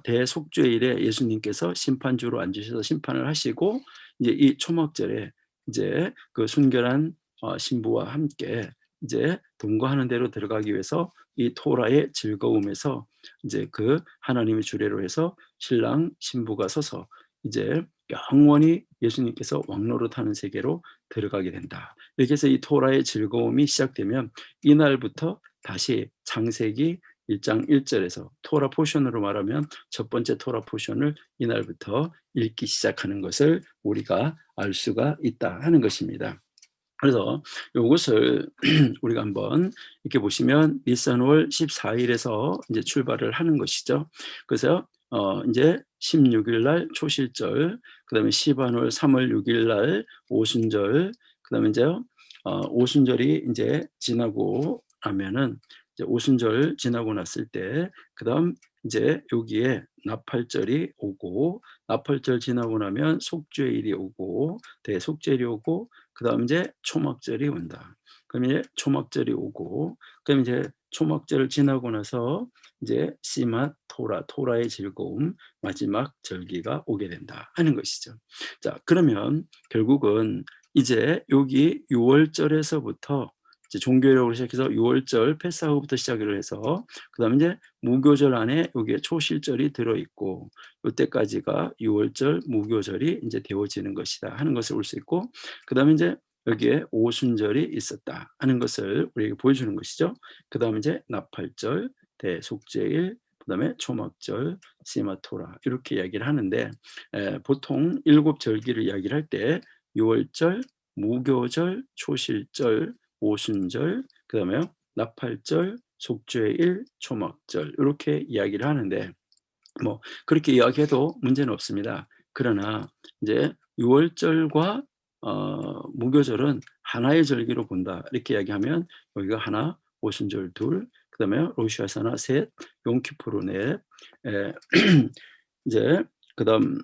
대속죄일에 예수님께서 심판주로 앉으셔서 심판을 하시고, 이제 이 초막절에 이제 그 순결한 신부와 함께 이제 동거하는 대로 들어가기 위해서 이 토라의 즐거움에서 이제 그 하나님의 주례로 해서 신랑 신부가 서서 이제 영원히 예수님께서 왕노릇하는 세계로 들어가게 된다. 이렇게 해서 이 토라의 즐거움이 시작되면 이날부터 다시 창세기 1장 1절에서 토라 포션으로 말하면 첫 번째 토라 포션을 이날부터 읽기 시작하는 것을 우리가 알 수가 있다 하는 것입니다. 그래서 이것을 우리가 한번 이렇게 보시면 니산월 14일에서 이제 출발을 하는 것이죠. 그래서 이제 16일 날 초실절, 그다음에 시반월 3월 6일 날 오순절, 그다음에 이제 오순절이 이제 지나고 나면은 이제 오순절 지나고 났을 때 그다음 이제 여기에 나팔절이 오고, 나팔절 지나고 나면 속죄일이 오고, 대속죄일이 오고, 그다음 이제 초막절이 온다. 그럼 이제 초막절이 오고, 그럼 이제 초막절을 지나고 나서 이제 시맛 토라, 토라의 즐거움, 마지막 절기가 오게 된다 하는 것이죠. 자, 그러면 결국은 이제 여기 6월절에서부터 이제 종교력으로 시작해서 유월절 패사후부터 시작을 해서 그다음에 이제 무교절 안에 여기에 초실절이 들어 있고 요때까지가 유월절 무교절이 이제 되어지는 것이다 하는 것을 볼 수 있고 그다음에 이제 여기에 오순절이 있었다 하는 것을 우리에게 보여주는 것이죠. 그다음에 이제 나팔절, 대속죄일, 그다음에 초막절, 시마토라 이렇게 이야기를 하는데 보통 7절기를 이야기를 할 때 유월절, 무교절, 초실절, 오순절, 그다음에 나팔절, 속죄일, 초막절 이렇게 이야기를 하는데 뭐 그렇게 이야기해도 문제는 없습니다. 그러나 이제 유월절과 무교절은 하나의 절기로 본다 이렇게 이야기하면 여기가 하나, 오순절 둘, 그다음에 로시 하사나 셋, 용키푸르 넷, 이제 그다음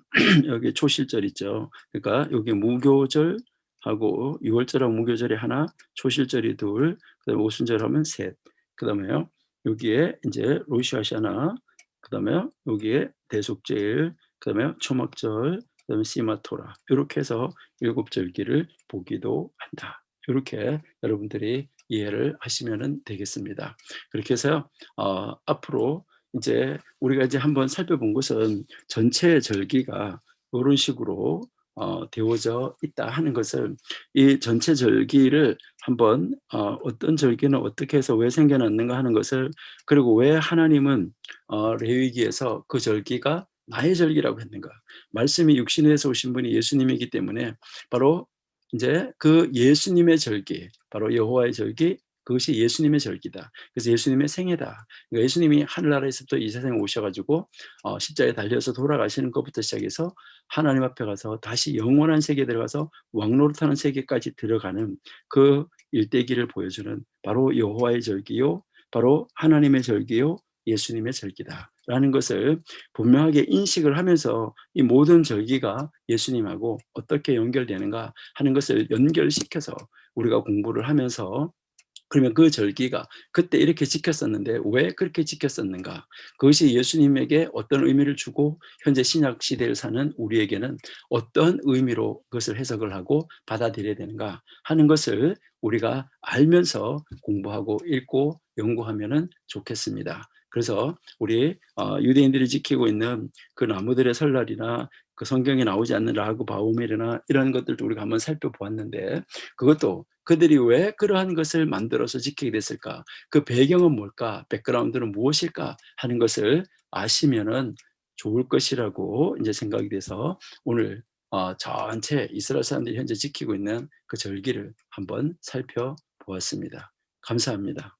여기 초실절 있죠. 그러니까 여기 무교절하고 유월절하고 무교절이 하나, 초실절이 둘, 그다음에 오순절하면 셋. 그다음에요. 여기에 이제 로시 하샤나, 그다음에 여기에 대속죄일, 그다음에 초막절, 그다음에 시마토라 이렇게 해서 7절기를 보기도 한다. 이렇게 여러분들이 이해를 하시면 되겠습니다. 그렇게 해서 앞으로 이제 우리가 이제 한번 살펴본 것은 전체 절기가 이런 식으로 되어져 있다 하는 것을 이 전체 절기를 한번 어떤 절기는 어떻게 해서 왜 생겨났는가 하는 것을 그리고 왜 하나님은 레위기에서 그 절기가 나의 절기라고 했는가 말씀이 육신에서 오신 분이 예수님이기 때문에 바로 이제 그 예수님의 절기 바로 여호와의 절기 그것이 예수님의 절기다. 그래서 예수님의 생애다. 그러니까 예수님이 하늘나라에서부터 이 세상에 오셔가지고 십자가에 달려서 돌아가시는 것부터 시작해서 하나님 앞에 가서 다시 영원한 세계에 들어가서 왕노릇하는 세계까지 들어가는 그 일대기를 보여주는 바로 여호와의 절기요, 바로 하나님의 절기요, 예수님의 절기다라는 것을 분명하게 인식을 하면서 이 모든 절기가 예수님하고 어떻게 연결되는가 하는 것을 연결시켜서 우리가 공부를 하면서 그러면 그 절기가 그때 이렇게 지켰었는데 왜 그렇게 지켰었는가? 그것이 예수님에게 어떤 의미를 주고 현재 신약 시대를 사는 우리에게는 어떤 의미로 그것을 해석을 하고 받아들여야 되는가 하는 것을 우리가 알면서 공부하고 읽고 연구하면은 좋겠습니다. 그래서 우리 유대인들이 지키고 있는 그 나무들의 설날이나 그 성경에 나오지 않는 라그 바오멜이나 이런 것들도 우리가 한번 살펴보았는데 그것도 그들이 왜 그러한 것을 만들어서 지키게 됐을까? 그 배경은 뭘까? 백그라운드는 무엇일까? 하는 것을 아시면은 좋을 것이라고 이제 생각이 돼서 오늘 전체 이스라엘 사람들이 현재 지키고 있는 그 절기를 한번 살펴보았습니다. 감사합니다.